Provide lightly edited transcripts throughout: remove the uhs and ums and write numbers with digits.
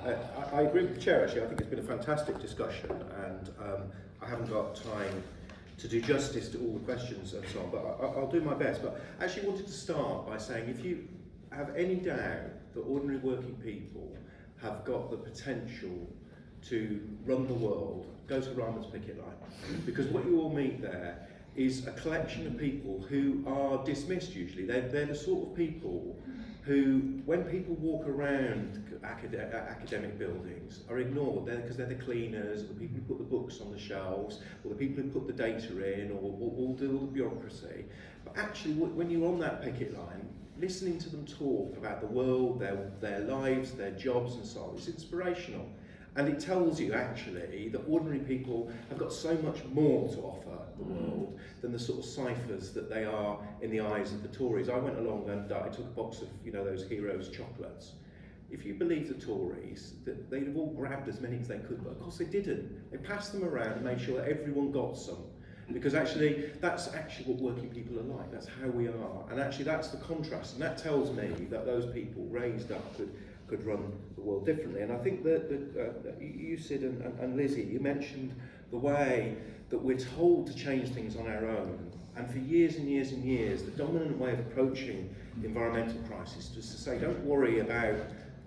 I agree with the chair, actually. I think it's been a fantastic discussion, and I haven't got time to do justice to all the questions and so on, but I'll do my best. But I actually wanted to start by saying, if you have any doubt that ordinary working people have got the potential to run the world, go to Ryman's picket line. Because what you will meet there is a collection of people who are dismissed usually. They're the sort of people who, when people walk around academic buildings, are ignored because they're the cleaners, or the people who put the books on the shelves, or the people who put the data in, or do all the bureaucracy. But actually, when you're on that picket line, listening to them talk about the world, their lives, their jobs and so on, is inspirational. And it tells you actually that ordinary people have got so much more to offer the world than the sort of ciphers that they are in the eyes of the Tories. I went along and I took a box of, those Heroes chocolates. If you believe the Tories, that they'd have all grabbed as many as they could, but of course they didn't. They passed them around and made sure that everyone got some. Because actually, that's actually what working people are like. That's how we are. And actually that's the contrast. And that tells me that those people raised up could run the world differently. And I think that you, Sid and Lizzie, you mentioned the way that we're told to change things on our own. And for years and years and years, the dominant way of approaching the environmental crisis was to say, don't worry about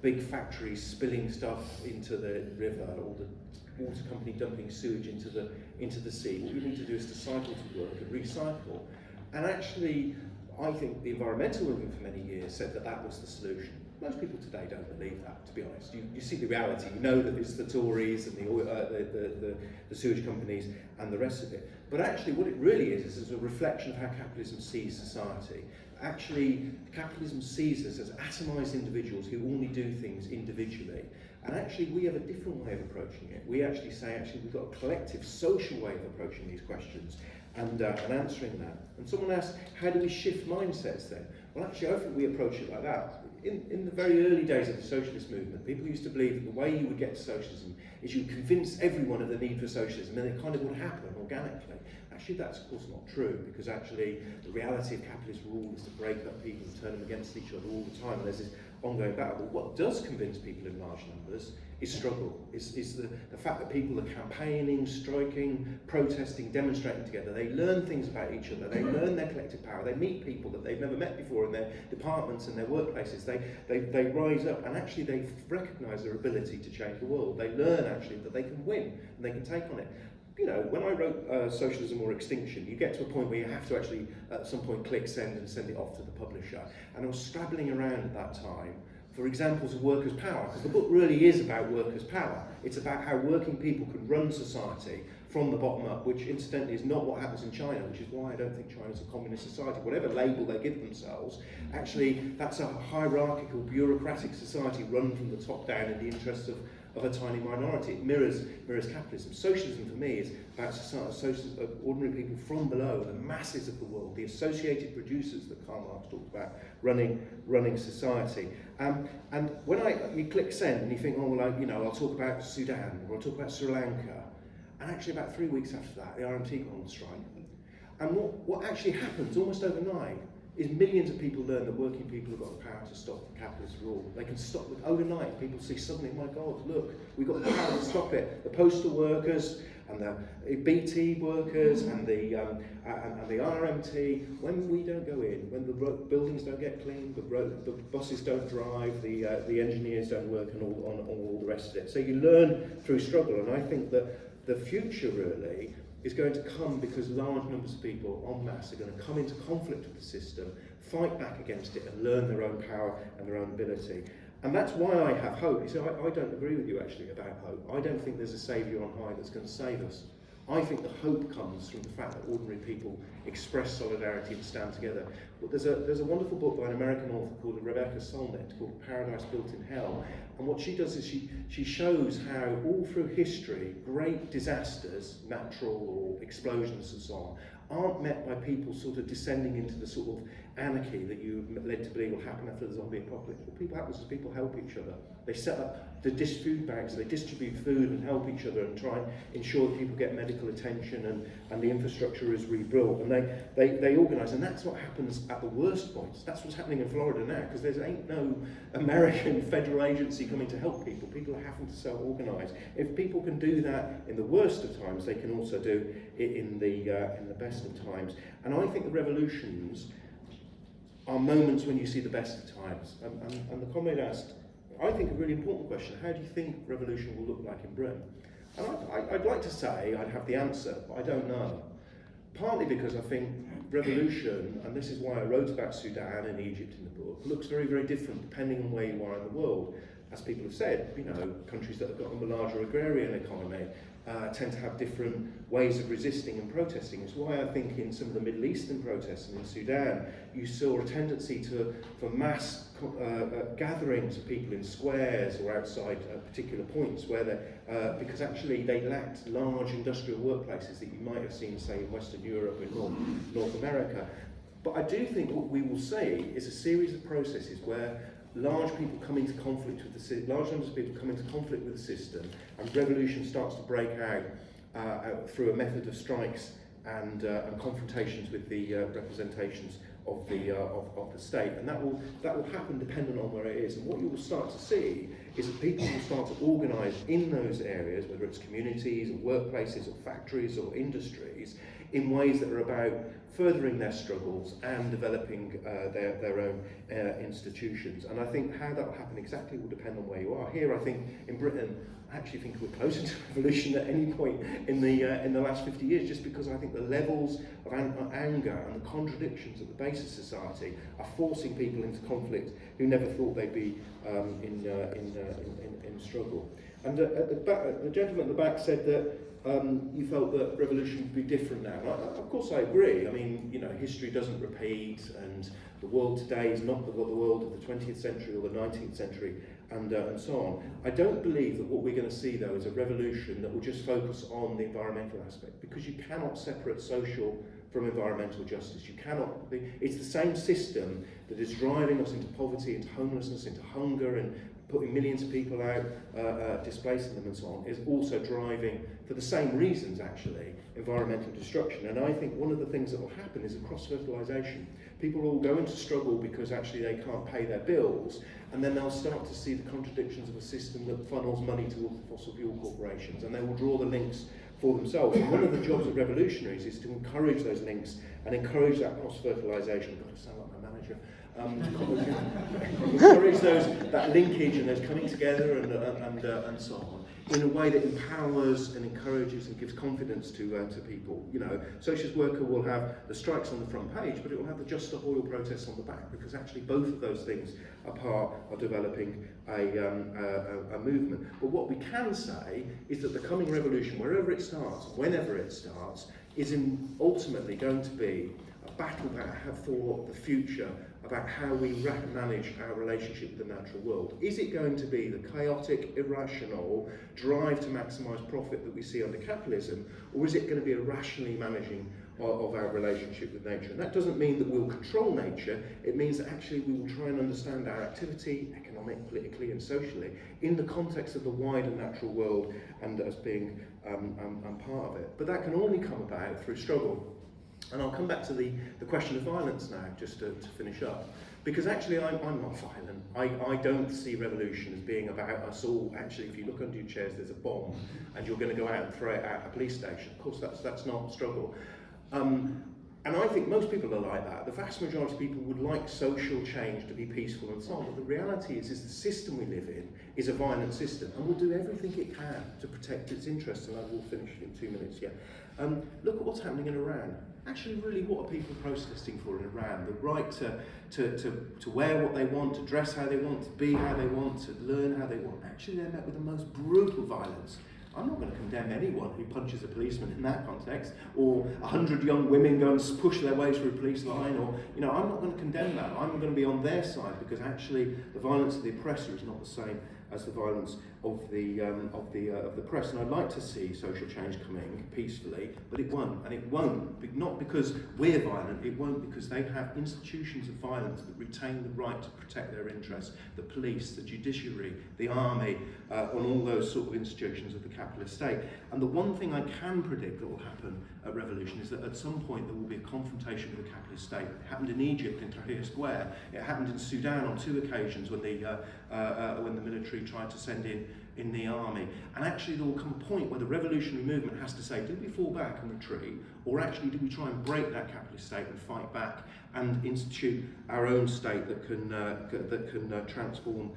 big factories spilling stuff into the river, or the water company dumping sewage into the sea. What you need to do is to cycle to work and recycle. And actually, I think the environmental movement for many years said that that was the solution. Most people today don't believe that, to be honest. You see the reality. You know that it's the Tories and the sewage companies and the rest of it. But actually, what it really is a reflection of how capitalism sees society. Actually, capitalism sees us as atomised individuals who only do things individually. And actually, we have a different way of approaching it. We actually say, we've got a collective social way of approaching these questions and answering that. And someone asked, how do we shift mindsets then? Well, actually, I think we approach it like that. In the very early days of the socialist movement, people used to believe that the way you would get to socialism is you convince everyone of the need for socialism, and it kind of would happen organically. Actually, that's of course not true, because actually the reality of capitalist rule is to break up people and turn them against each other all the time, and there's this ongoing battle. But what does convince people in large numbers is struggle, is the fact that people are campaigning, striking, protesting, demonstrating together. They learn things about each other, they learn their collective power, they meet people that they've never met before in their departments and their workplaces, they rise up, and actually they recognise their ability to change the world. They learn actually that they can win and they can take on it. When I wrote Socialism or Extinction, you get to a point where you have to actually at some point click send and send it off to the publisher. And I was scrabbling around at that time for examples of workers' power, because the book really is about workers' power. It's about how working people can run society from the bottom up, which incidentally is not what happens in China, which is why I don't think China's a communist society. Whatever label they give themselves, actually that's a hierarchical, bureaucratic society run from the top down in the interests of a tiny minority. It mirrors capitalism. Socialism for me is about ordinary people from below, the masses of the world, the associated producers that Karl Marx talked about running society. And when you click send and you think, I'll talk about Sudan, or I'll talk about Sri Lanka, and actually about 3 weeks after that, the RMT go on strike. And what actually happens almost overnight is millions of people learn that working people have got the power to stop the capitalist rule. They can stop it overnight. People see suddenly, my God, look, we've got the power to stop it. The postal workers and the BT workers and the RMT, when we don't go in, when the buildings don't get cleaned, the buses don't drive, the engineers don't work, and all the rest of it. So you learn through struggle, and I think that the future really is going to come because large numbers of people en masse are going to come into conflict with the system, fight back against it, and learn their own power and their own ability. And that's why I have hope. You see, I don't agree with you actually about hope. I don't think there's a saviour on high that's going to save us. I think the hope comes from the fact that ordinary people express solidarity and stand together. But there's a wonderful book by an American author called Rebecca Solnit called Paradise Built in Hell. And what she does is she shows how all through history, great disasters, natural or explosions and so on, aren't met by people sort of descending into the sort of anarchy that you're led to believe will happen after the zombie apocalypse. What happens is people help each other. They set up the food banks, they distribute food and help each other and try and ensure that people get medical attention and the infrastructure is rebuilt. And they organise, and that's what happens at the worst points. That's what's happening in Florida now, because there ain't no American federal agency coming to help people. People are having to self-organise. If people can do that in the worst of times, they can also do it in the best of times. And I think the revolutions are moments when you see the best of times. And the comrade asked, I think, a really important question: how do you think revolution will look like in Britain? And I'd like to say I'd have the answer, but I don't know. Partly because I think revolution, and this is why I wrote about Sudan and Egypt in the book, looks very, very different depending on where you are in the world. As people have said, countries that have got a larger agrarian economy tend to have different ways of resisting and protesting. It's why I think in some of the Middle Eastern protests and in Sudan, you saw a tendency for mass gatherings of people in squares or outside particular points where because actually they lacked large industrial workplaces that you might have seen, say, in Western Europe and North America. But I do think what we will see is a series of processes where large people come into conflict with large numbers of people come into conflict with the system, and revolution starts to break out through a method of strikes and confrontations with the representations of the state, and that will happen depending on where it is. And what you will start to see is that people will start to organise in those areas, whether it's communities or workplaces or factories or industries, in ways that are about furthering their struggles and developing their own institutions. And I think how that will happen exactly will depend on where you are. Here, I think in Britain, I actually think we're closer to revolution at any point in the last 50 years, just because I think the levels of anger and the contradictions at the base of society are forcing people into conflict who never thought they'd be in struggle. And the gentleman at the back said that you felt that revolution would be different now. Of course, I agree. I mean, history doesn't repeat, and the world today is not the world of the 20th century or the 19th century, and so on. I don't believe that what we're going to see, though, is a revolution that will just focus on the environmental aspect, because you cannot separate social from environmental justice. You cannot. It's the same system that is driving us into poverty, into homelessness, into hunger, and putting millions of people out, displacing them and so on, is also driving, for the same reasons actually, environmental destruction. And I think one of the things that will happen is a cross-fertilisation. People will go into struggle because actually they can't pay their bills, and then they'll start to see the contradictions of a system that funnels money towards the fossil fuel corporations, and they will draw the links for themselves. And one of the jobs of revolutionaries is to encourage those links and encourage that cross-fertilisation. God, I sound like my manager. Encourage that linkage and those coming together and so on in a way that empowers and encourages and gives confidence to people. Socialist Worker will have the strikes on the front page, but it will have the Just Stop Oil protests on the back, because actually both of those things are part of developing a movement. But what we can say is that the coming revolution, wherever it starts, whenever it starts, is ultimately going to be a battle for the future, about how we manage our relationship with the natural world. Is it going to be the chaotic, irrational drive to maximise profit that we see under capitalism, or is it going to be a rationally managing of our relationship with nature? And that doesn't mean that we'll control nature. It means that actually we will try and understand our activity, economic, politically and socially, in the context of the wider natural world and as being part of it. But that can only come about through struggle. And I'll come back to the question of violence now, just to finish up. Because actually I'm not violent. I don't see revolution as being about us all. Actually, if you look under your chairs, there's a bomb, and you're going to go out and throw it at a police station. Of course, that's not struggle. And I think most people are like that. The vast majority of people would like social change to be peaceful and so on. But the reality is the system we live in is a violent system, and will do everything it can to protect its interests. And I will finish in 2 minutes, yeah. Look at what's happening in Iran. Actually, really, what are people protesting for in Iran? The right to wear what they want, to dress how they want, to be how they want, to learn how they want. Actually, they're met with the most brutal violence. I'm not going to condemn anyone who punches a policeman in that context, or 100 young women go and push their way through a police line, or, I'm not going to condemn that. I'm going to be on their side, because actually the violence of the oppressor is not the same as the violence of the press. And I'd like to see social change coming peacefully, but it won't. And it won't, not because we're violent, it won't because they have institutions of violence that retain the right to protect their interests. The police, the judiciary, the army, and all those sort of institutions of the capitalist state. And the one thing I can predict that will happen at revolution is that at some point there will be a confrontation with the capitalist state. It happened in Egypt, in Tahrir Square. It happened in Sudan on 2 occasions when the military tried to send in the army. And actually there will come a point where the revolutionary movement has to say, do we fall back and retreat, or actually do we try and break that capitalist state and fight back and institute our own state that can transform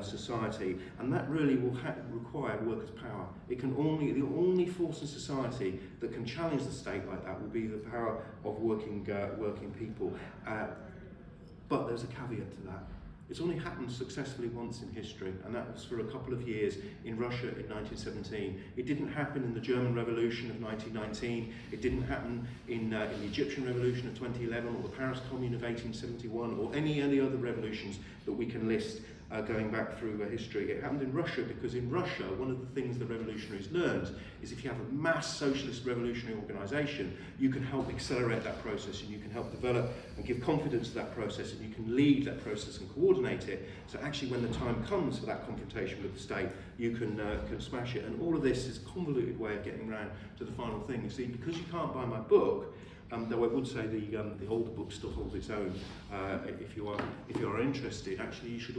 society? And that really will require workers' power. The only force in society that can challenge the state like that will be the power of working people. But there's a caveat to that. It's only happened successfully once in history, and that was for a couple of years in Russia in 1917. It didn't happen in the German Revolution of 1919. It didn't happen in the Egyptian Revolution of 2011, or the Paris Commune of 1871, or any other revolutions that we can list going back through history. It happened in Russia because in Russia, one of the things the revolutionaries learned is if you have a mass socialist revolutionary organisation, you can help accelerate that process, and you can help develop and give confidence to that process, and you can lead that process and coordinate it. So actually when the time comes for that confrontation with the state, you can smash it. And all of this is a convoluted way of getting around to the final thing. You see, because you can't buy my book, though I would say the older book still holds its own. If you are interested, actually you should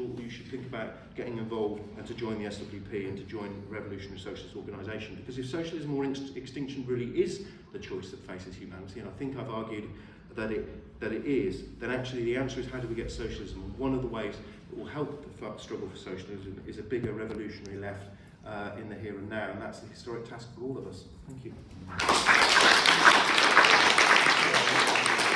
think about getting involved and to join the SWP and to join a revolutionary socialist organisation. Because if socialism or extinction really is the choice that faces humanity, and I think I've argued that it is, then actually the answer is how do we get socialism? And one of the ways that will help the struggle for socialism is a bigger revolutionary left in the here and now, and that's the historic task for all of us. Thank you.